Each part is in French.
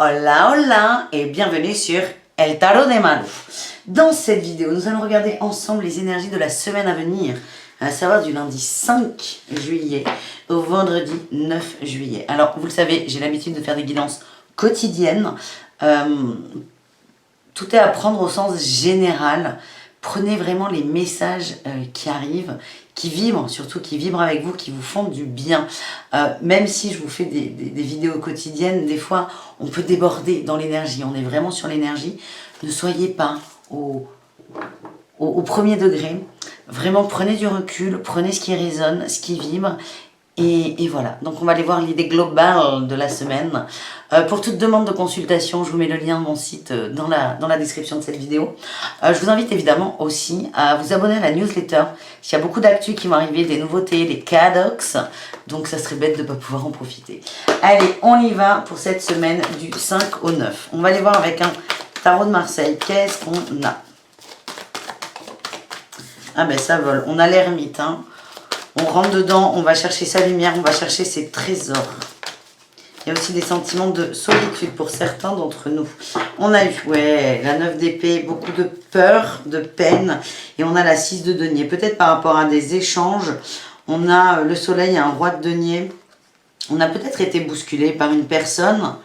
Hola hola et bienvenue sur El Tarot de Malu. Dans cette vidéo, nous allons regarder ensemble les énergies de la semaine à venir, à savoir du lundi 5 juillet au vendredi 9 juillet. Alors, vous le savez, j'ai l'habitude de faire des guidances quotidiennes. Tout est à prendre au sens général. Prenez vraiment les messages qui arrivent, qui vibrent, surtout qui vibrent avec vous, qui vous font du bien. Même si je vous fais des vidéos quotidiennes, des fois, on peut déborder dans l'énergie. On est vraiment sur l'énergie. Ne soyez pas au premier degré. Vraiment, prenez du recul, prenez ce qui résonne, ce qui vibre. Et voilà, donc on va aller voir l'idée globale de la semaine. Pour toute demande de consultation, je vous mets le lien de mon site dans la description de cette vidéo. Je vous invite évidemment aussi à vous abonner à la newsletter. Il y a beaucoup d'actu qui vont arriver, des nouveautés, des cadeaux, donc ça serait bête de ne pas pouvoir en profiter. Allez, on y va pour cette semaine du 5 au 9. On va aller voir avec un tarot de Marseille. Qu'est-ce qu'on a? Ah ben ça vole, on a l'ermite, hein. On rentre dedans, on va chercher sa lumière, on va chercher ses trésors. Il y a aussi des sentiments de solitude pour certains d'entre nous. On a eu, ouais, la 9 d'épée, beaucoup de peur, de peine. Et on a la 6 de denier. Peut-être par rapport à des échanges. On a le soleil et un roi de denier. On a peut-être été bousculé par une personne.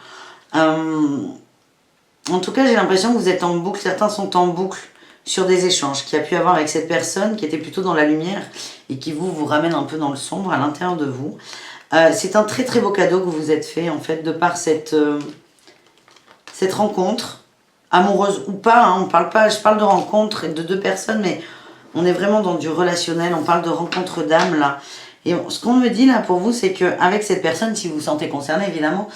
En tout cas, j'ai l'impression que vous êtes en boucle. Certains sont en boucle sur des échanges qu'il y a pu avoir avec cette personne qui était plutôt dans la lumière et qui vous ramène un peu dans le sombre à l'intérieur de vous. C'est un très très beau cadeau que vous vous êtes fait en fait de par cette rencontre, amoureuse ou pas, hein, on parle pas, je parle de rencontre et de deux personnes, mais on est vraiment dans du relationnel, on parle de rencontre d'âme là. Et ce qu'on me dit là pour vous, c'est qu'avec cette personne, si vous vous sentez concerné évidemment,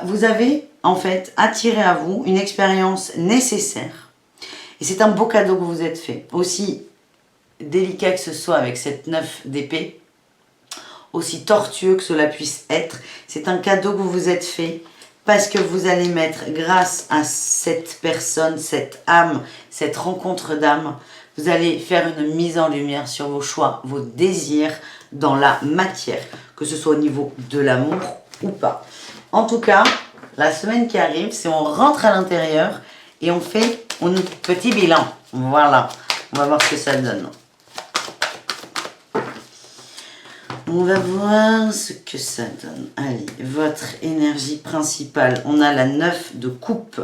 vous avez en fait attiré à vous une expérience nécessaire. Et c'est un beau cadeau que vous vous êtes fait. Aussi délicat que ce soit avec cette 9 d'épée, aussi tortueux que cela puisse être, c'est un cadeau que vous vous êtes fait parce que vous allez mettre, grâce à cette personne, cette âme, cette rencontre d'âme, vous allez faire une mise en lumière sur vos choix, vos désirs dans la matière, que ce soit au niveau de l'amour ou pas. En tout cas, la semaine qui arrive, c'est on rentre à l'intérieur et on fait un petit bilan. Voilà, on va voir ce que ça donne. On va voir ce que ça donne. Allez, votre énergie principale. On a la 9 de coupe.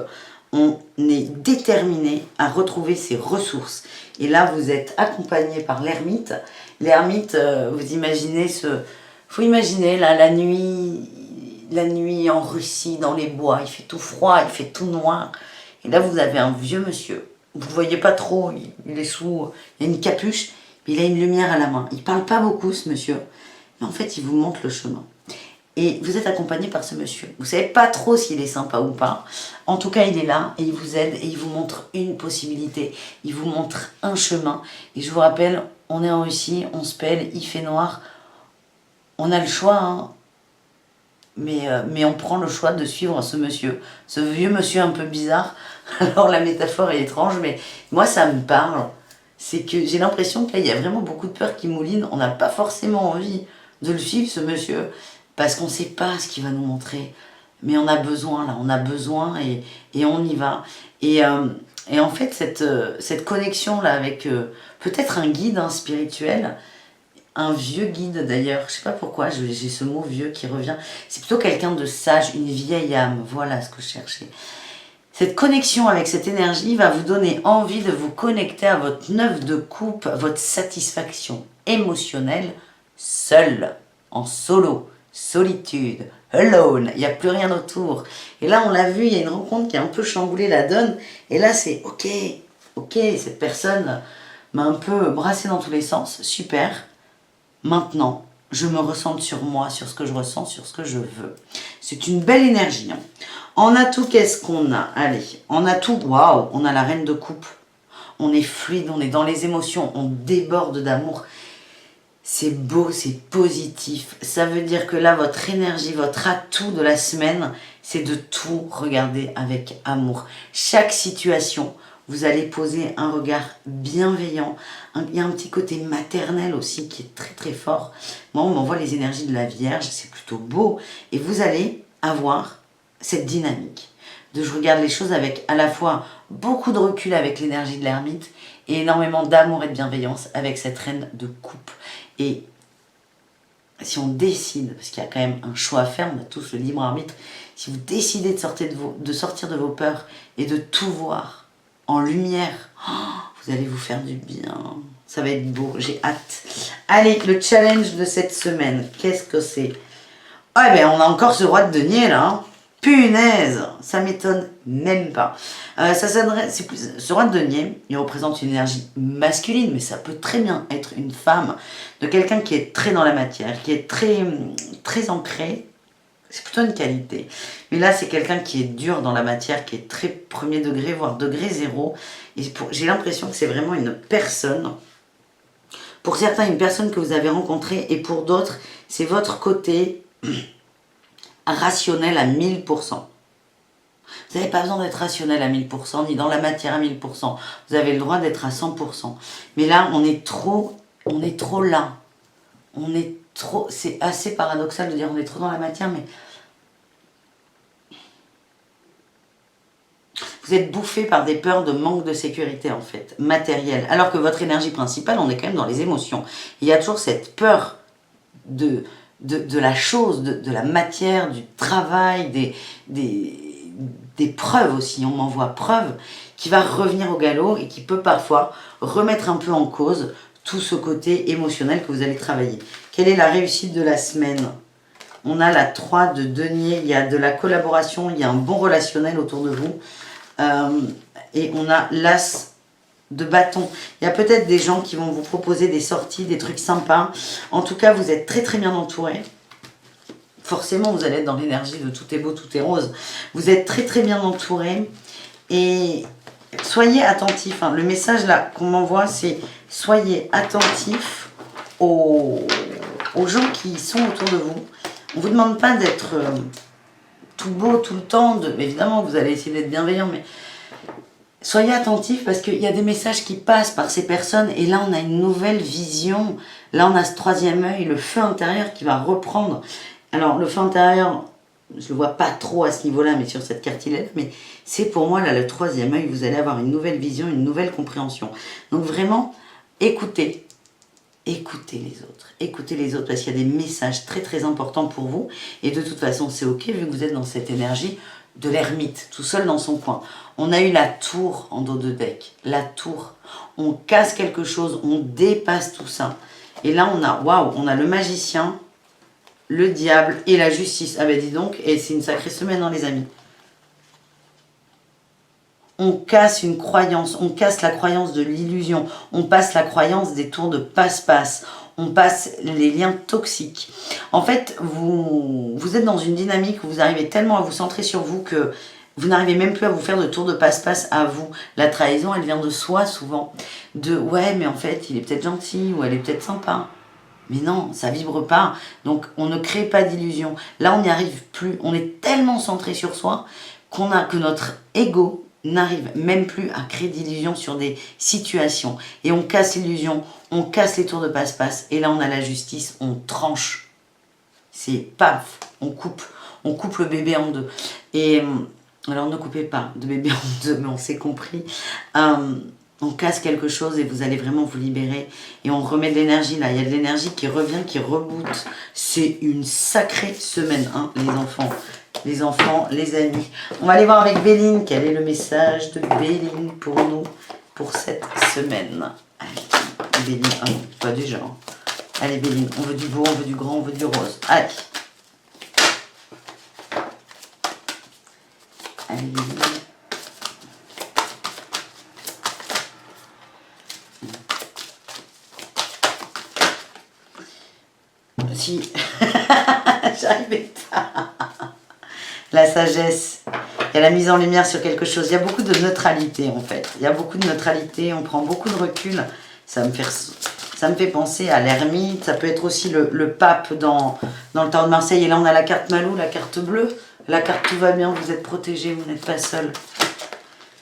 On est déterminé à retrouver ses ressources. Et là, vous êtes accompagné par l'ermite. L'ermite, vous imaginez faut imaginer là, la nuit en Russie, dans les bois. Il fait tout froid, il fait tout noir. Et là, vous avez un vieux monsieur. Vous ne voyez pas trop, il est sous... Il y a une capuche, mais il a une lumière à la main. Il ne parle pas beaucoup, ce monsieur. Mais en fait, il vous montre le chemin. Et vous êtes accompagné par ce monsieur. Vous ne savez pas trop s'il est sympa ou pas. En tout cas, il est là et il vous aide et il vous montre une possibilité. Il vous montre un chemin. Et je vous rappelle, on est en Russie, on se pèle, il fait noir. On a le choix, hein. Mais on prend le choix de suivre ce monsieur. Ce vieux monsieur un peu bizarre. Alors la métaphore est étrange, mais moi ça me parle. C'est que j'ai l'impression que là, il y a vraiment beaucoup de peur qui mouline. On n'a pas forcément envie de le suivre, ce monsieur, parce qu'on ne sait pas ce qu'il va nous montrer. Mais on a besoin, là, on a besoin et on y va. Et en fait, cette connexion-là avec peut-être un guide spirituel, un vieux guide d'ailleurs, je ne sais pas pourquoi, j'ai ce mot vieux qui revient. C'est plutôt quelqu'un de sage, une vieille âme, voilà ce que je cherchais. Cette connexion avec cette énergie va vous donner envie de vous connecter à votre 9 de coupe, votre satisfaction émotionnelle, seul, en solo, solitude, alone, il n'y a plus rien autour. Et là, on l'a vu, il y a une rencontre qui a un peu chamboulé la donne. Et là, c'est ok, cette personne m'a un peu brassé dans tous les sens, super. Maintenant, je me ressens sur moi, sur ce que je ressens, sur ce que je veux. C'est une belle énergie. Hein. En atout, qu'est-ce qu'on a? Allez, en atout, waouh, on a la reine de coupe. On est fluide, on est dans les émotions, on déborde d'amour. C'est beau, c'est positif. Ça veut dire que là, votre énergie, votre atout de la semaine, c'est de tout regarder avec amour. Chaque situation, vous allez poser un regard bienveillant. Il y a un petit côté maternel aussi qui est très très fort. Moi, on m'envoie les énergies de la Vierge, c'est plutôt beau. Et vous allez avoir cette dynamique. Je regarde les choses avec à la fois beaucoup de recul avec l'énergie de l'ermite et énormément d'amour et de bienveillance avec cette reine de coupe. Et si on décide, parce qu'il y a quand même un choix à faire, on a tous le libre arbitre, si vous décidez de sortir de vos peurs et de tout voir en lumière, vous allez vous faire du bien. Ça va être beau, j'ai hâte. Allez, le challenge de cette semaine, qu'est-ce que c'est? Ah ben on a encore ce roi de denier là, hein. Punaise, ça m'étonne même pas. Ce roi de denier, il représente une énergie masculine, mais ça peut très bien être une femme, de quelqu'un qui est très dans la matière, qui est très, très ancré. C'est plutôt une qualité. Mais là, c'est quelqu'un qui est dur dans la matière, qui est très premier degré, voire degré zéro. Et j'ai l'impression que c'est vraiment une personne. Pour certains, une personne que vous avez rencontrée, et pour d'autres, c'est votre côté rationnel à 1000%. Vous n'avez pas besoin d'être rationnel à 1000%, ni dans la matière à 1000%. Vous avez le droit d'être à 100%. Mais là, on est trop là. On est trop, c'est assez paradoxal de dire on est trop dans la matière, mais vous êtes bouffé par des peurs de manque de sécurité, en fait, matérielle. Alors que votre énergie principale, on est quand même dans les émotions. Il y a toujours cette peur de la chose, de la matière, du travail, des preuves aussi, on m'envoie preuve, qui va revenir au galop et qui peut parfois remettre un peu en cause tout ce côté émotionnel que vous allez travailler. Quelle est la réussite de la semaine? On a la 3 de denier, il y a de la collaboration, il y a un bon relationnel autour de vous. Et on a l'as de bâton. Il y a peut-être des gens qui vont vous proposer des sorties, des trucs sympas. En tout cas, vous êtes très très bien entouré. Forcément, vous allez être dans l'énergie de tout est beau, tout est rose. Vous êtes très très bien entouré. Et soyez attentifs. Hein. Le message là qu'on m'envoie, c'est soyez attentifs aux gens qui sont autour de vous. On ne vous demande pas d'être tout beau tout le temps. Évidemment, vous allez essayer d'être bienveillant, mais soyez attentifs parce qu'il y a des messages qui passent par ces personnes. Et là, on a une nouvelle vision. Là, on a ce troisième œil, le feu intérieur qui va reprendre. Alors, le feu intérieur, je ne le vois pas trop à ce niveau-là, mais sur cette carte, il est là. Mais c'est pour moi, là, le troisième œil. Vous allez avoir une nouvelle vision, une nouvelle compréhension. Donc, vraiment, écoutez. Écoutez les autres parce qu'il y a des messages très très importants pour vous et de toute façon c'est ok vu que vous êtes dans cette énergie de l'ermite, tout seul dans son coin. On a eu la tour en dos de deck, la tour, on casse quelque chose, on dépasse tout ça et là on a, waouh, on a le magicien, le diable et la justice. Ah ben dis donc, et c'est une sacrée semaine les amis. On casse une croyance, on casse la croyance de l'illusion, on passe la croyance des tours de passe-passe, on passe les liens toxiques. En fait, vous êtes dans une dynamique où vous arrivez tellement à vous centrer sur vous que vous n'arrivez même plus à vous faire de tours de passe-passe à vous. La trahison, elle vient de soi souvent. De ouais, mais en fait, il est peut-être gentil ou elle est peut-être sympa. Mais non, ça vibre pas. Donc, on ne crée pas d'illusion. Là, on n'y arrive plus. On est tellement centré sur soi que notre ego n'arrive même plus à créer d'illusions sur des situations. Et on casse l'illusion, on casse les tours de passe-passe. Et là, on a la justice, on tranche. C'est paf, on coupe le bébé en deux. Et alors, ne coupez pas de bébé en deux, mais on s'est compris. On casse quelque chose et vous allez vraiment vous libérer. Et on remet de l'énergie là. Il y a de l'énergie qui revient, qui reboot. C'est une sacrée semaine, hein, les enfants. Les enfants, les amis. On va aller voir avec Béline quel est le message de Béline pour nous, pour cette semaine. Allez, Béline, ah non, pas déjà. Hein. Allez Béline, on veut du beau, on veut du grand, on veut du rose. Allez. Allez Béline. Si, j'arrivais pas. La sagesse, il y a la mise en lumière sur quelque chose. Il y a beaucoup de neutralité en fait. Il y a beaucoup de neutralité, on prend beaucoup de recul. Ça me fait penser à l'ermite. Ça peut être aussi le pape dans le temps de Marseille. Et là on a la carte Malou, la carte bleue. La carte tout va bien, vous êtes protégé, vous n'êtes pas seul.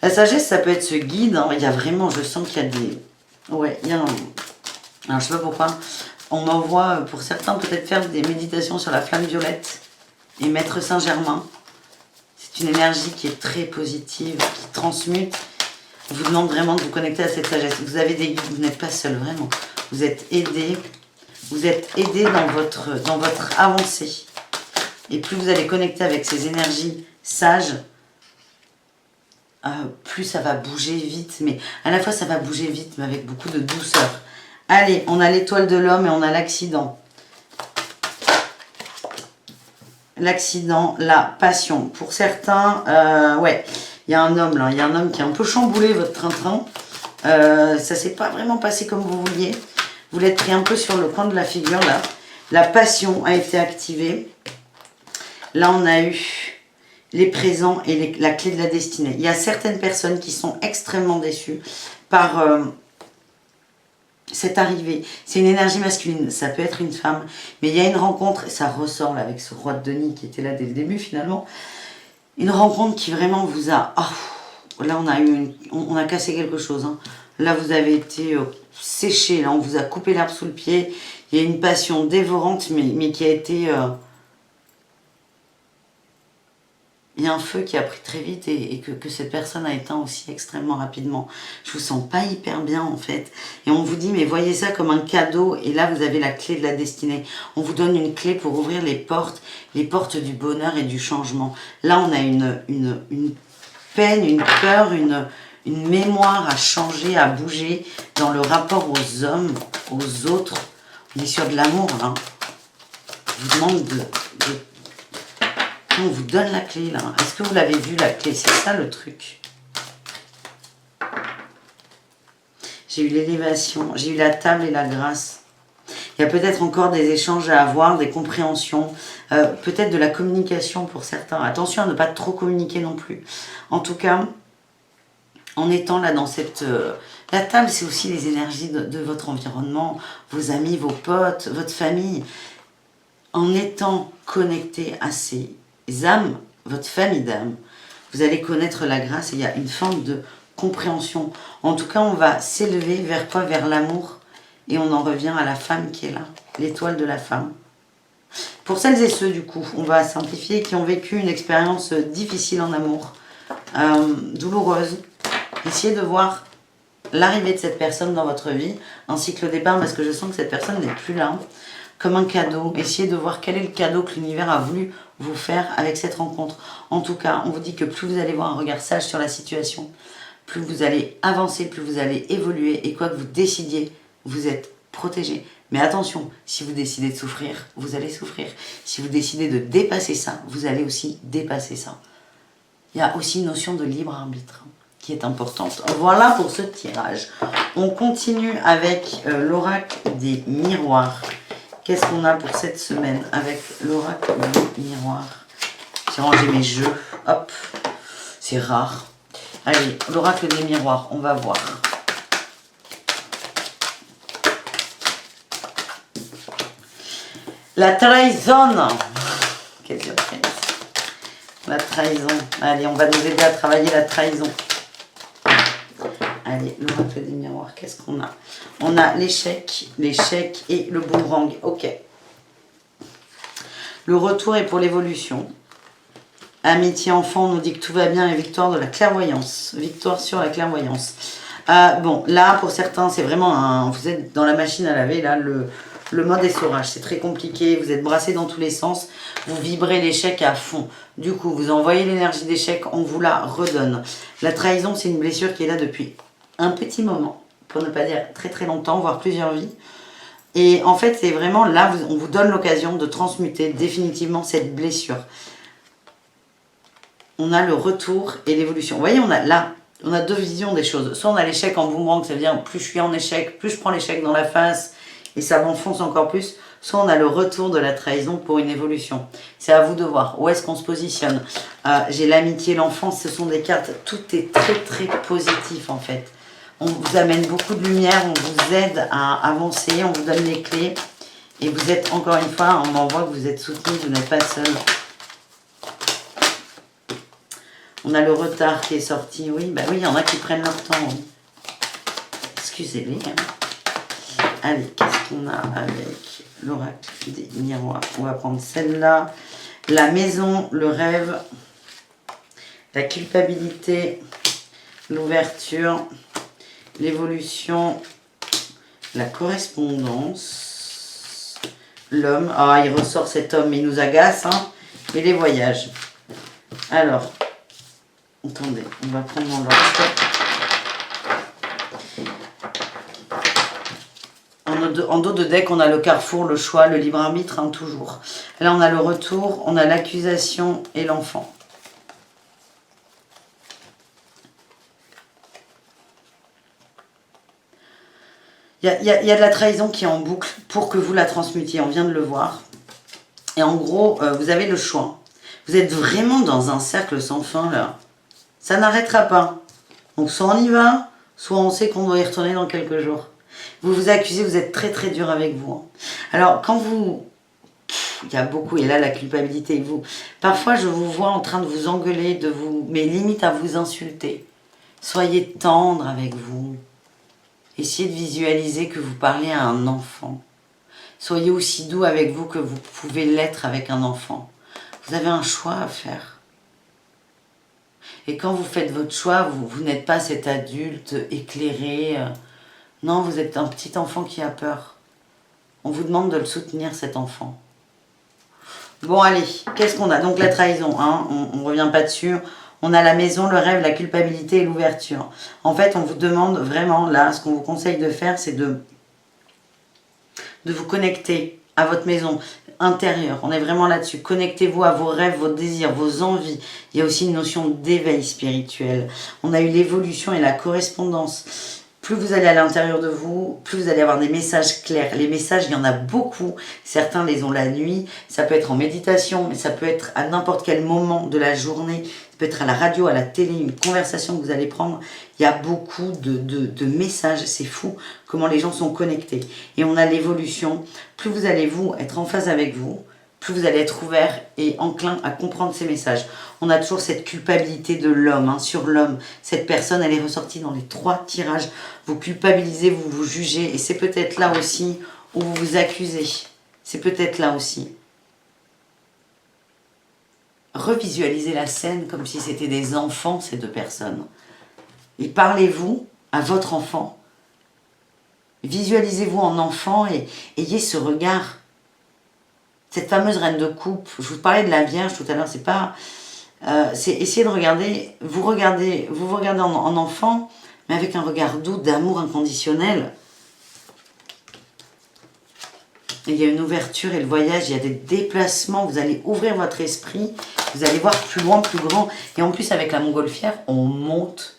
La sagesse, ça peut être ce guide. Hein. Il y a vraiment, je sens qu'il y a des... Ouais, il y a un... Alors je sais pas pourquoi. On m'envoie pour certains peut-être faire des méditations sur la flamme violette et Maître Saint-Germain. C'est une énergie qui est très positive, qui transmute. On vous demande vraiment de vous connecter à cette sagesse. Vous avez des guides, vous n'êtes pas seul, vraiment. Vous êtes aidés. Vous êtes aidés dans votre avancée. Et plus vous allez connecter avec ces énergies sages, plus ça va bouger vite. Mais à la fois, ça va bouger vite, mais avec beaucoup de douceur. Allez, on a l'étoile de l'homme et on a l'accident. L'accident, la passion. Pour certains, ouais, il y a un homme là, il y a un homme qui a un peu chamboulé votre train-train. Ça s'est pas vraiment passé comme vous vouliez. Vous l'êtes pris un peu sur le coin de la figure là. La passion a été activée. Là, on a eu les présents et la clé de la destinée. Il y a certaines personnes qui sont extrêmement déçues par cette arrivée. C'est une énergie masculine, ça peut être une femme, mais il y a une rencontre, et ça ressort là avec ce roi de Denis qui était là dès le début finalement. Une rencontre qui vraiment vous a... Oh, là, on a cassé quelque chose. Hein. Là, vous avez été séché, là, on vous a coupé l'herbe sous le pied. Il y a une passion dévorante, mais qui a été... Il y a un feu qui a pris très vite et que cette personne a éteint aussi extrêmement rapidement. Je vous sens pas hyper bien en fait. Et on vous dit, mais voyez ça comme un cadeau. Et là, vous avez la clé de la destinée. On vous donne une clé pour ouvrir les portes du bonheur et du changement. Là, on a une peine, une peur, une mémoire à changer, à bouger dans le rapport aux hommes, aux autres. On est sur de l'amour là. Je vous demande de on vous donne la clé là. Est-ce que vous l'avez vu la clé? C'est ça le truc. J'ai eu l'élévation, j'ai eu la table et la grâce. Il y a peut-être encore des échanges à avoir, des compréhensions, peut-être de la communication pour certains. Attention à ne pas trop communiquer non plus. En tout cas, en étant là dans cette... la table, c'est aussi les énergies de votre environnement, vos amis, vos potes, votre famille. En étant connecté à ces âmes, votre famille d'âmes, vous allez connaître la grâce et il y a une forme de compréhension. En tout cas, on va s'élever vers quoi? Vers l'amour. Et on en revient à la femme qui est là, l'étoile de la femme. Pour celles et ceux, du coup, on va simplifier, qui ont vécu une expérience difficile en amour, douloureuse, essayez de voir l'arrivée de cette personne dans votre vie, ainsi que le départ, parce que je sens que cette personne n'est plus là, comme un cadeau. Essayez de voir quel est le cadeau que l'univers a voulu vous faire avec cette rencontre. En tout cas, on vous dit que plus vous allez voir un regard sage sur la situation, plus vous allez avancer, plus vous allez évoluer, et quoi que vous décidiez, vous êtes protégé. Mais attention, si vous décidez de souffrir, vous allez souffrir. Si vous décidez de dépasser ça, vous allez aussi dépasser ça. Il y a aussi une notion de libre arbitre qui est importante. Voilà pour ce tirage. On continue avec l'oracle des miroirs. Qu'est-ce qu'on a pour cette semaine avec l'oracle des miroirs? J'ai rangé mes jeux. Hop, c'est rare. Allez, l'oracle des miroirs, on va voir. La trahison. Quelle surprise. La trahison. Allez, on va nous aider à travailler la trahison. Allez, l'oracle des miroirs, qu'est-ce qu'on a? On a l'échec et le boomerang. Ok. Le retour est pour l'évolution. Amitié enfant, on nous dit que tout va bien et victoire de la clairvoyance. Victoire sur la clairvoyance. Bon, là, pour certains, c'est vraiment vous êtes dans la machine à laver, là, le mode essorage. C'est très compliqué, vous êtes brassé dans tous les sens. Vous vibrez l'échec à fond. Du coup, vous envoyez l'énergie d'échec, on vous la redonne. La trahison, c'est une blessure qui est là depuis un petit moment, pour ne pas dire très très longtemps, voire plusieurs vies. Et en fait, c'est vraiment là, on vous donne l'occasion de transmuter définitivement cette blessure. On a le retour et l'évolution. Vous voyez, on a deux visions des choses. Soit on a l'échec en boomerang, ça veut dire plus je suis en échec, plus je prends l'échec dans la face et ça m'enfonce encore plus. Soit on a le retour de la trahison pour une évolution. C'est à vous de voir. Où est-ce qu'on se positionne? J'ai l'amitié, l'enfance, ce sont des cartes. Tout est très très positif en fait. On vous amène beaucoup de lumière, on vous aide à avancer, on vous donne les clés. Et vous êtes, encore une fois, on m'envoie que vous êtes soutenu, vous n'êtes pas seul. On a le retard qui est sorti. Oui, bah oui, il y en a qui prennent leur temps. Oui. Excusez-les. Allez, qu'est-ce qu'on a avec l'oracle des miroirs? On va prendre celle-là. La maison, le rêve. La culpabilité, l'ouverture, l'évolution, la correspondance, l'homme. Ah, il ressort cet homme, il nous agace, hein. Et les voyages. Alors, attendez, on va prendre mon l'ordre. En dos de deck, on a le carrefour, le choix, le libre arbitre, hein, toujours. Là, on a le retour, on a l'accusation et l'enfant. Il y a de la trahison qui est en boucle pour que vous la transmutiez, on vient de le voir. Et en gros, vous avez le choix. Vous êtes vraiment dans un cercle sans fin, là. Ça n'arrêtera pas. Donc, soit on y va, soit on sait qu'on doit y retourner dans quelques jours. Vous vous accusez, vous êtes très très dur avec vous. Alors, quand vous... Il y a beaucoup, et là, la culpabilité, vous... Parfois, je vous vois en train de vous engueuler, de vous... mais limite à vous insulter. Soyez tendre avec vous. Essayez de visualiser que vous parlez à un enfant. Soyez aussi doux avec vous que vous pouvez l'être avec un enfant. Vous avez un choix à faire. Et quand vous faites votre choix, vous n'êtes pas cet adulte éclairé. Non, vous êtes un petit enfant qui a peur. On vous demande de le soutenir, cet enfant. Bon, allez, qu'est-ce qu'on a? Donc la trahison, hein, on ne revient pas dessus. On a la maison, le rêve, la culpabilité et l'ouverture. En fait, on vous demande vraiment, là, ce qu'on vous conseille de faire, c'est de vous connecter à votre maison intérieure. On est vraiment là-dessus. Connectez-vous à vos rêves, vos désirs, vos envies. Il y a aussi une notion d'éveil spirituel. On a eu l'évolution et la correspondance. Plus vous allez à l'intérieur de vous, plus vous allez avoir des messages clairs. Les messages, il y en a beaucoup. Certains les ont la nuit. Ça peut être en méditation, mais ça peut être à n'importe quel moment de la journée. Ça peut être à la radio, à la télé, une conversation que vous allez prendre. Il y a beaucoup de messages. C'est fou comment les gens sont connectés. Et on a l'évolution. Plus vous allez, vous, être en phase avec vous, plus vous allez être ouvert et enclin à comprendre ces messages. On a toujours cette culpabilité de l'homme, hein, sur l'homme. Cette personne, elle est ressortie dans les 3 tirages. Vous culpabilisez, vous vous jugez. Et c'est peut-être là aussi où vous vous accusez. C'est peut-être là aussi. Revisualisez la scène comme si c'était des enfants, ces 2 personnes. Et parlez-vous à votre enfant. Visualisez-vous en enfant et ayez ce regard. Cette fameuse reine de coupe, je vous parlais de la Vierge tout à l'heure, c'est pas... c'est essayer de regarder, vous vous regardez en enfant, mais avec un regard doux, d'amour inconditionnel. Et il y a une ouverture et le voyage, il y a des déplacements, vous allez ouvrir votre esprit, vous allez voir plus loin, plus grand. Et en plus, avec la montgolfière, on monte.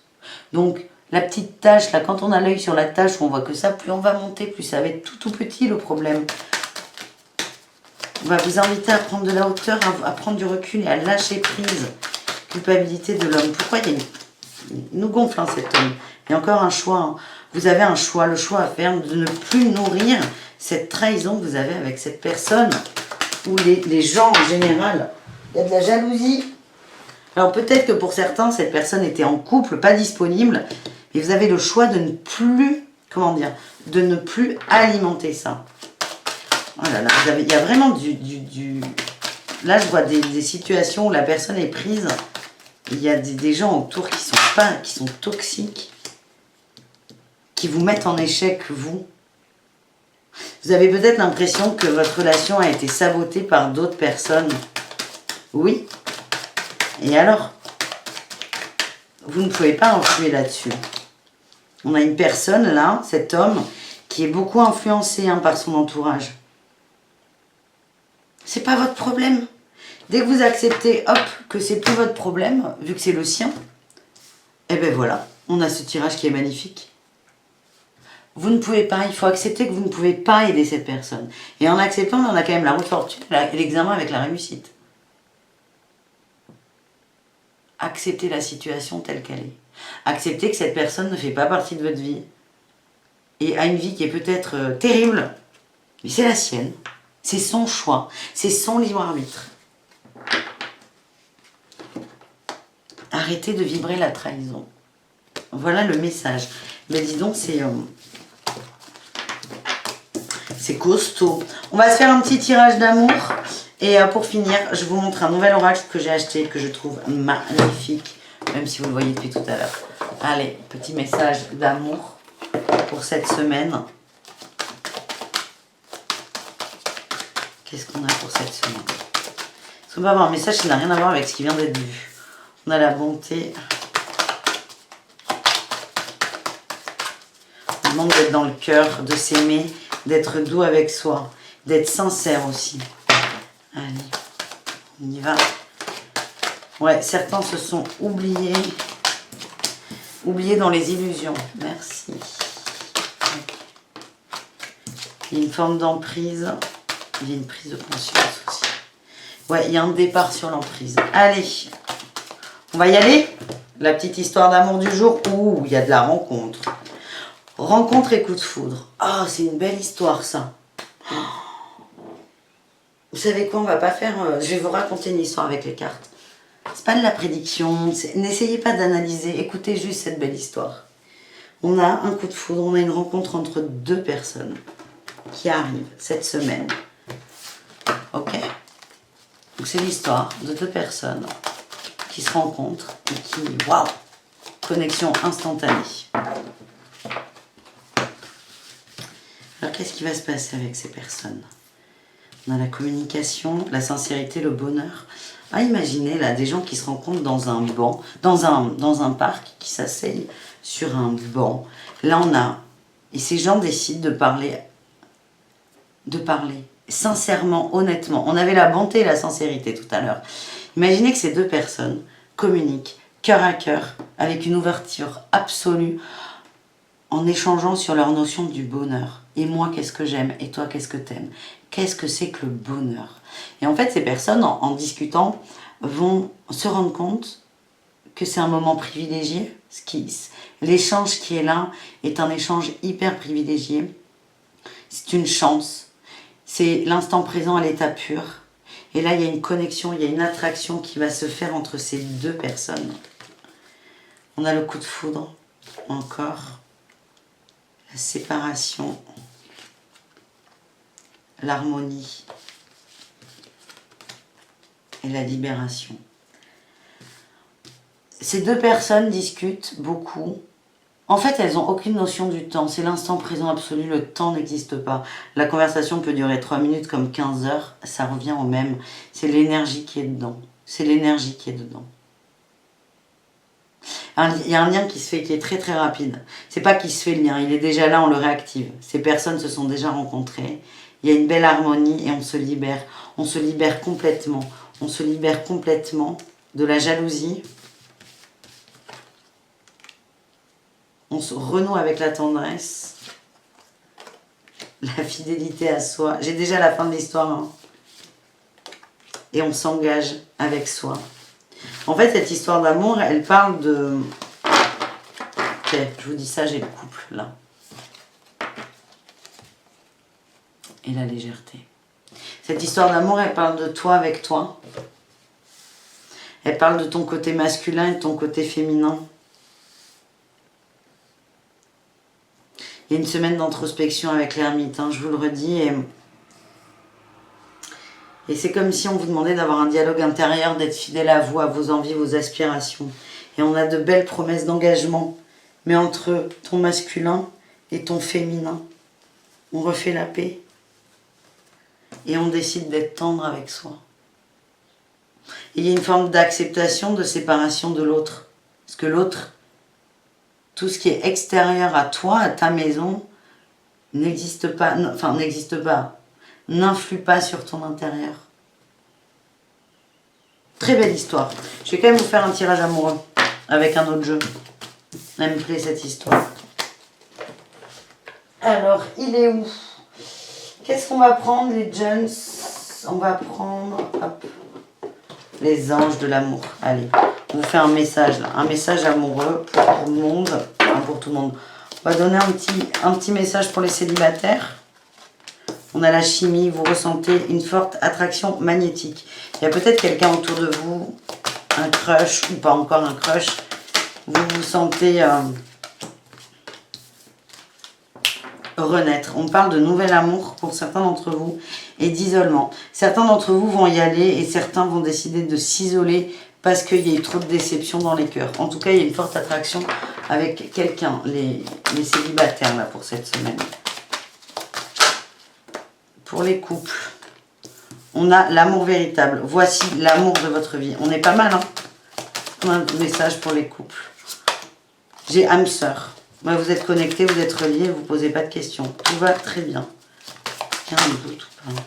Donc, la petite tache, là, quand on a l'œil sur la tache, on voit que ça, plus on va monter, plus ça va être tout petit le problème. On va vous inviter à prendre de la hauteur, à prendre du recul et à lâcher prise. Culpabilité de l'homme. Pourquoi il nous gonfle, hein, cet homme? Il y a encore un choix. Hein. Vous avez un choix, le choix à faire de ne plus nourrir cette trahison que vous avez avec cette personne ou les gens en général. Il y a de la jalousie. Alors peut-être que pour certains, cette personne était en couple, pas disponible, mais vous avez le choix de ne plus, comment dire, de ne plus alimenter ça. Oh là là, il y a vraiment Là, je vois des situations où la personne est prise. Il y a des gens autour qui sont toxiques, qui vous mettent en échec, vous. Vous avez peut-être l'impression que votre relation a été sabotée par d'autres personnes. Oui. Et alors? Vous ne pouvez pas influer là-dessus. On a une personne, là, cet homme, qui est beaucoup influencé, hein, par son entourage. C'est pas votre problème. Dès que vous acceptez, hop, que c'est plus votre problème, vu que c'est le sien, et ben voilà, on a ce tirage qui est magnifique. Vous ne pouvez pas, il faut accepter que vous ne pouvez pas aider cette personne. Et en acceptant, on a quand même la route fortune et l'examen avec la réussite. Acceptez la situation telle qu'elle est. Acceptez que cette personne ne fait pas partie de votre vie. Et a une vie qui est peut-être terrible, mais c'est la sienne. C'est son choix, c'est son libre arbitre. Arrêtez de vibrer la trahison. Voilà le message. Mais dis donc, c'est costaud. On va se faire un petit tirage d'amour. Et pour finir, je vous montre un nouvel oracle que j'ai acheté, que je trouve magnifique. même si vous le voyez depuis tout à l'heure. Allez, petit message d'amour pour cette semaine. Qu'est-ce qu'on a pour cette semaine? Est-ce qu'on va avoir un message qui n'a rien à voir avec ce qui vient d'être vu? On a la bonté. On demande d'être dans le cœur, de s'aimer, d'être doux avec soi, d'être sincère aussi. Allez, on y va. Ouais, certains se sont oubliés dans les illusions. Merci. Il y a une forme d'emprise. Il y a une prise de conscience aussi. Ouais, il y a un départ sur l'emprise. Allez, on va y aller. La petite histoire d'amour du jour. Ouh, il y a de la rencontre. Rencontre et coup de foudre. Ah, c'est une belle histoire, ça. Vous savez quoi, on va pas faire... je vais vous raconter une histoire avec les cartes. C'est pas de la prédiction. N'essayez pas d'analyser. Écoutez juste cette belle histoire. On a un coup de foudre. On a une rencontre entre deux personnes qui arrivent cette semaine. Ok? Donc c'est l'histoire de deux personnes qui se rencontrent et qui... Waouh! Connexion instantanée. Alors qu'est-ce qui va se passer avec ces personnes? On a la communication, la sincérité, le bonheur. Ah, imaginez là des gens qui se rencontrent dans un banc, dans un parc, qui s'asseyent sur un banc. Là on a... Et ces gens décident de parler sincèrement, honnêtement. On avait la bonté et la sincérité tout à l'heure. Imaginez que ces deux personnes communiquent cœur à cœur, avec une ouverture absolue, en échangeant sur leur notion du bonheur. Et moi, qu'est-ce que j'aime? Et toi, qu'est-ce que t'aimes? Qu'est-ce que c'est que le bonheur? Et en fait, ces personnes, en discutant, vont se rendre compte que c'est un moment privilégié. L'échange qui est là est un échange hyper privilégié. C'est une chance. C'est l'instant présent à l'état pur. Et là, il y a une connexion, il y a une attraction qui va se faire entre ces deux personnes. On a le coup de foudre, encore. La séparation. L'harmonie. Et la libération. Ces deux personnes discutent beaucoup. En fait, elles n'ont aucune notion du temps. C'est l'instant présent absolu. Le temps n'existe pas. La conversation peut durer 3 minutes comme 15 heures. Ça revient au même. C'est l'énergie qui est dedans. C'est l'énergie qui est dedans. Il y a un lien qui se fait, qui est très très rapide. C'est pas qu'il se fait le lien. Il est déjà là, on le réactive. Ces personnes se sont déjà rencontrées. Il y a une belle harmonie et on se libère. On se libère complètement. On se libère complètement de la jalousie. On se renoue avec la tendresse, la fidélité à soi. J'ai déjà la fin de l'histoire. Hein. Et on s'engage avec soi. En fait, cette histoire d'amour, elle parle de... Ok, je vous dis ça, j'ai le couple là. Et la légèreté. Cette histoire d'amour, elle parle de toi avec toi. Elle parle de ton côté masculin et de ton côté féminin. Il y a une semaine d'introspection avec l'ermite, hein, je vous le redis. Et c'est comme si on vous demandait d'avoir un dialogue intérieur, d'être fidèle à vous, à vos envies, vos aspirations. Et on a de belles promesses d'engagement. Mais entre ton masculin et ton féminin, on refait la paix. Et on décide d'être tendre avec soi. Et il y a une forme d'acceptation, de séparation de l'autre. Parce que l'autre... Tout ce qui est extérieur à toi, à ta maison, n'existe pas, n'influe pas sur ton intérieur. Très belle histoire. Je vais quand même vous faire un tirage amoureux avec un autre jeu. Elle me plaît cette histoire. Alors, il est où? Qu'est-ce qu'on va prendre, les jeunes? On va prendre hop, les anges de l'amour. Allez. On vous fait un message là, un message amoureux pour tout le monde. Enfin, pour tout le monde. On va donner un petit message pour les célibataires. On a la chimie, vous ressentez une forte attraction magnétique. Il y a peut-être quelqu'un autour de vous, un crush ou pas encore un crush. Vous vous sentez renaître. On parle de nouvel amour pour certains d'entre vous et d'isolement. Certains d'entre vous vont y aller et certains vont décider de s'isoler parce qu'il y a eu trop de déception dans les cœurs. En tout cas, il y a une forte attraction avec quelqu'un, les célibataires là pour cette semaine. Pour les couples, on a l'amour véritable. Voici l'amour de votre vie. On est pas mal, hein? On a un message pour les couples. J'ai âme sœur. Vous êtes connectés, vous êtes reliés, vous ne posez pas de questions. Tout va très bien. Il y a un doute ou pas?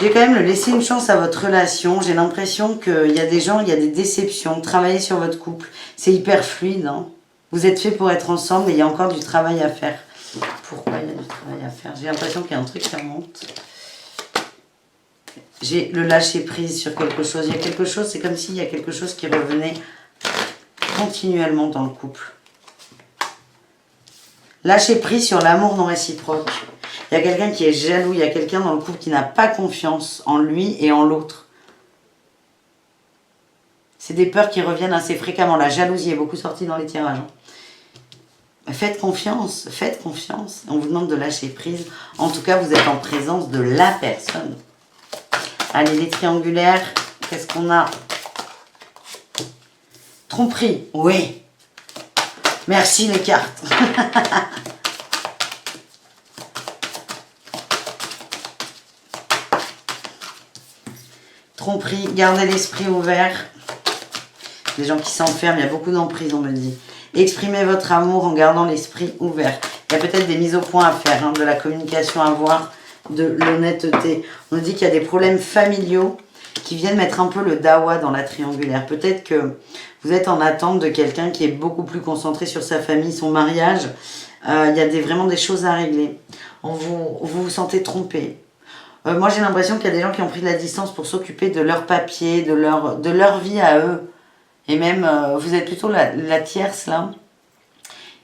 J'ai quand même laissé une chance à votre relation. J'ai l'impression qu'il y a des gens, il y a des déceptions. Travaillez sur votre couple. C'est hyper fluide. Hein. Vous êtes fait pour être ensemble, mais il y a encore du travail à faire. Pourquoi il y a du travail à faire? J'ai l'impression qu'il y a un truc qui remonte. J'ai le lâcher prise sur quelque chose. Il y a quelque chose, c'est comme s'il y a quelque chose qui revenait continuellement dans le couple. Lâcher prise sur l'amour non réciproque. Il y a quelqu'un qui est jaloux, il y a quelqu'un dans le couple qui n'a pas confiance en lui et en l'autre. C'est des peurs qui reviennent assez fréquemment. La jalousie est beaucoup sortie dans les tirages. Faites confiance, faites confiance. On vous demande de lâcher prise. En tout cas, vous êtes en présence de la personne. Allez, les triangulaires, qu'est-ce qu'on a? Tromperie, oui. Merci les cartes. Tromperie, gardez l'esprit ouvert. Des gens qui s'enferment, il y a beaucoup d'emprise, on me dit. Exprimez votre amour en gardant l'esprit ouvert. Il y a peut-être des mises au point à faire, hein, de la communication à avoir, de l'honnêteté. On nous dit qu'il y a des problèmes familiaux qui viennent mettre un peu le dawa dans la triangulaire. Peut-être que vous êtes en attente de quelqu'un qui est beaucoup plus concentré sur sa famille, son mariage. Il y a vraiment des choses à régler. Vous vous sentez trompé. Moi, j'ai l'impression qu'il y a des gens qui ont pris de la distance pour s'occuper de leurs papiers, de leur vie à eux. Et même, vous êtes plutôt la tierce, là.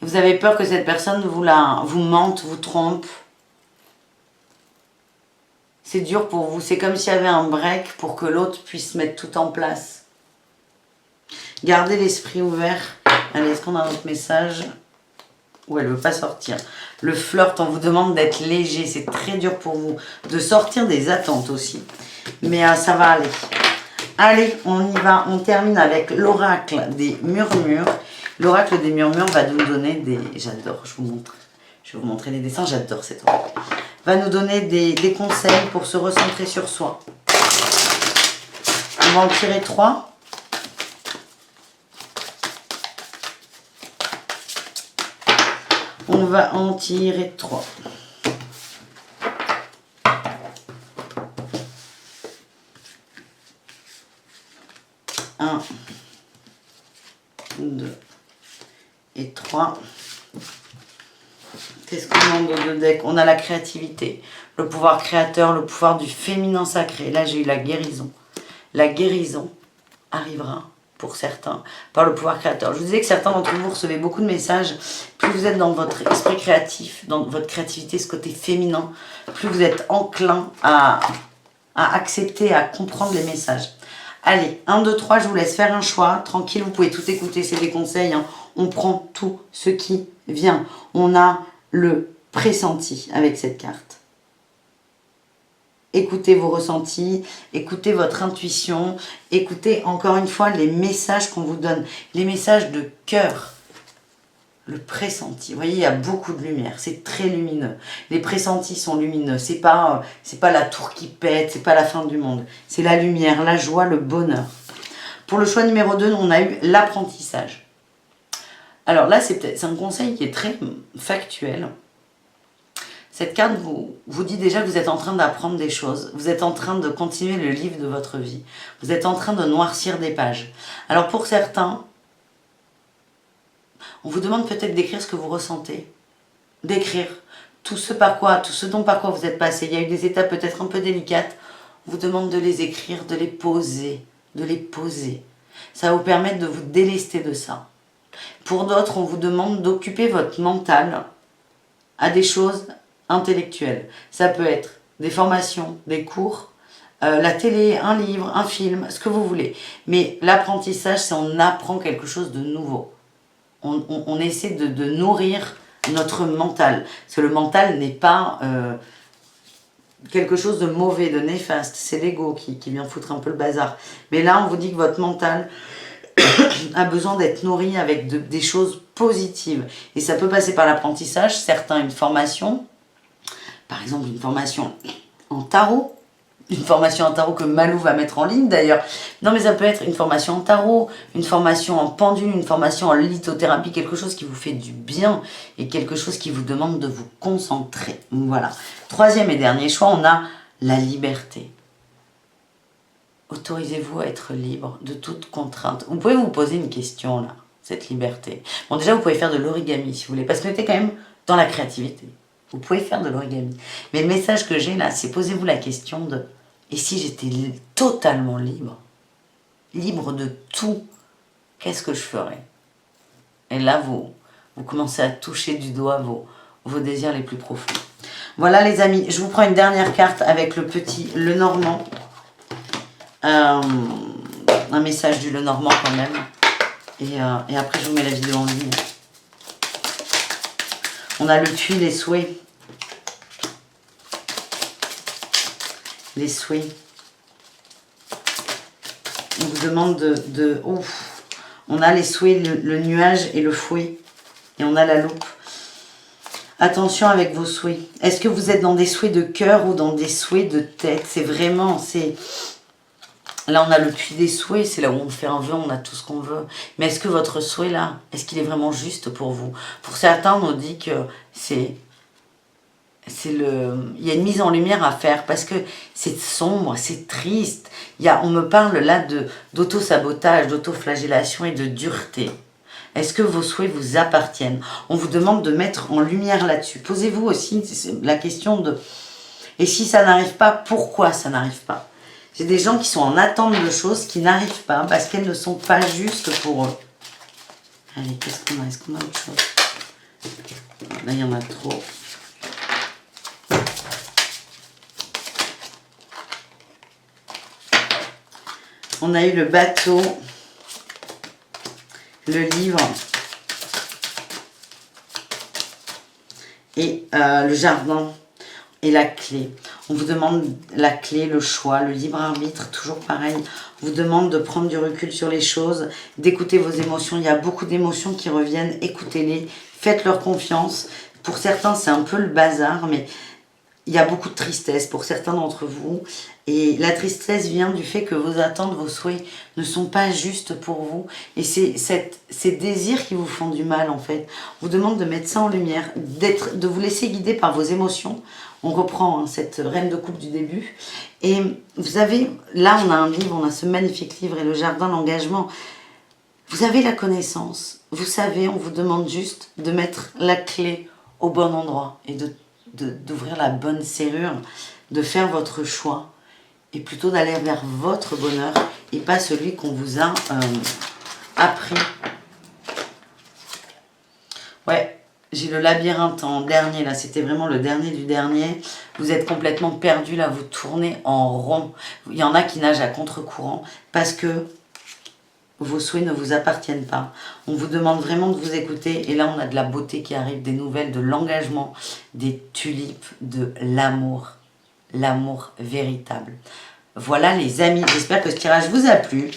Et vous avez peur que cette personne vous mente, vous trompe. C'est dur pour vous. C'est comme s'il y avait un break pour que l'autre puisse mettre tout en place. Gardez l'esprit ouvert. Allez, est-ce qu'on a un autre message? Ou elle ne veut pas sortir. Le flirt, on vous demande d'être léger. C'est très dur pour vous. De sortir des attentes aussi. Mais ça va aller. Allez, on y va. On termine avec l'oracle des murmures. L'oracle des murmures va nous donner des... J'adore, je vais vous montrer les dessins. J'adore cet oracle. Va nous donner des conseils pour se recentrer sur soi. On va en tirer 3. On va en tirer 3. Un, 2 et 3. Qu'est-ce qu'on a dans le deck? On a la créativité, le pouvoir créateur, le pouvoir du féminin sacré. Là, j'ai eu la guérison. La guérison arrivera pour certains par le pouvoir créateur. Je vous disais que certains d'entre vous recevez beaucoup de messages. Plus vous êtes dans votre esprit créatif, dans votre créativité, ce côté féminin, plus vous êtes enclin à accepter, à comprendre les messages. Allez, 1, 2, 3, je vous laisse faire un choix. Tranquille, vous pouvez tout écouter, c'est des conseils. Hein. On prend tout ce qui vient. On a le pressenti avec cette carte. Écoutez vos ressentis, écoutez votre intuition, écoutez encore une fois les messages qu'on vous donne, les messages de cœur. Le pressenti, vous voyez, il y a beaucoup de lumière, c'est très lumineux. Les pressentis sont lumineux, c'est pas la tour qui pète, c'est pas la fin du monde. C'est la lumière, la joie, le bonheur. Pour le choix numéro 2, on a eu l'apprentissage. Alors là, c'est un conseil qui est très factuel. Cette carte vous dit déjà que vous êtes en train d'apprendre des choses. Vous êtes en train de continuer le livre de votre vie. Vous êtes en train de noircir des pages. Alors pour certains, on vous demande peut-être d'écrire ce que vous ressentez. D'écrire tout ce dont par quoi vous êtes passé. Il y a eu des étapes peut-être un peu délicates. On vous demande de les écrire, de les poser. Ça va vous permettre de vous délester de ça. Pour d'autres, on vous demande d'occuper votre mental à des choses intellectuelles. Ça peut être des formations, des cours, la télé, un livre, un film, ce que vous voulez. Mais l'apprentissage, c'est on apprend quelque chose de nouveau. On essaie de nourrir notre mental. Parce que le mental n'est pas quelque chose de mauvais, de néfaste. C'est l'ego qui vient foutre un peu le bazar. Mais là, on vous dit que votre mental a besoin d'être nourri avec des choses positives. Et ça peut passer par l'apprentissage, certains une formation, par exemple une formation en tarot, une formation en tarot que Malou va mettre en ligne d'ailleurs. Non mais ça peut être une formation en tarot, une formation en pendule, une formation en lithothérapie, quelque chose qui vous fait du bien et quelque chose qui vous demande de vous concentrer. Voilà. Troisième et dernier choix, on a la liberté. Autorisez-vous à être libre de toute contrainte. Vous pouvez vous poser une question là, cette liberté. Bon déjà vous pouvez faire de l'origami si vous voulez, parce que vous êtes quand même dans la créativité. Vous pouvez faire de l'origami. Mais le message que j'ai là, c'est posez-vous la question de et si j'étais totalement libre, libre de tout, qu'est-ce que je ferais? Et là, vous commencez à toucher du doigt vos désirs les plus profonds. Voilà les amis, je vous prends une dernière carte avec le petit Lenormand. Un message du Lenormand quand même. Et après, je vous mets la vidéo en ligne. On a le puits, les souhaits. Les souhaits. On vous demande de ouf. On a les souhaits, le nuage et le fouet. Et on a la loupe. Attention avec vos souhaits. Est-ce que vous êtes dans des souhaits de cœur ou dans des souhaits de tête? C'est vraiment, là, on a le puits des souhaits, c'est là où on fait un vœu, on a tout ce qu'on veut. Mais est-ce que votre souhait, là, est-ce qu'il est vraiment juste pour vous? Pour certains, on nous dit que il y a une mise en lumière à faire parce que c'est sombre, c'est triste. On me parle là d'auto-sabotage, d'auto-flagellation et de dureté. Est-ce que vos souhaits vous appartiennent? On vous demande de mettre en lumière là-dessus. Posez-vous aussi la question de et si ça n'arrive pas, pourquoi ça n'arrive pas? J'ai des gens qui sont en attente de choses qui n'arrivent pas parce qu'elles ne sont pas justes pour eux. Allez, qu'est-ce qu'on a? Est-ce qu'on a autre chose? Là, il y en a trop. On a eu le bateau, le livre et le jardin et la clé. On vous demande la clé, le choix, le libre arbitre, toujours pareil. On vous demande de prendre du recul sur les choses, d'écouter vos émotions. Il y a beaucoup d'émotions qui reviennent, écoutez-les, faites-leur confiance. Pour certains, c'est un peu le bazar, mais il y a beaucoup de tristesse pour certains d'entre vous. Et la tristesse vient du fait que vos attentes, vos souhaits ne sont pas justes pour vous. Et c'est ces désirs qui vous font du mal, en fait. On vous demande de mettre ça en lumière, de vous laisser guider par vos émotions. On reprend cette reine de coupe du début. Et vous avez, là, on a un livre, on a ce magnifique livre et le jardin, l'engagement. Vous avez la connaissance. Vous savez, on vous demande juste de mettre la clé au bon endroit et d'ouvrir la bonne serrure, de faire votre choix et plutôt d'aller vers votre bonheur et pas celui qu'on vous a appris. Ouais, j'ai le labyrinthe en dernier, là, c'était vraiment le dernier du dernier. Vous êtes complètement perdu, là, vous tournez en rond. Il y en a qui nagent à contre-courant parce que vos souhaits ne vous appartiennent pas. On vous demande vraiment de vous écouter. Et là, on a de la beauté qui arrive, des nouvelles, de l'engagement, des tulipes, de l'amour. L'amour véritable. Voilà les amis, j'espère que ce tirage vous a plu.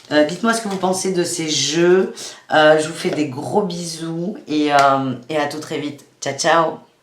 Dites-moi ce que vous pensez de ces jeux. Je vous fais des gros bisous et à tout très vite. Ciao, ciao!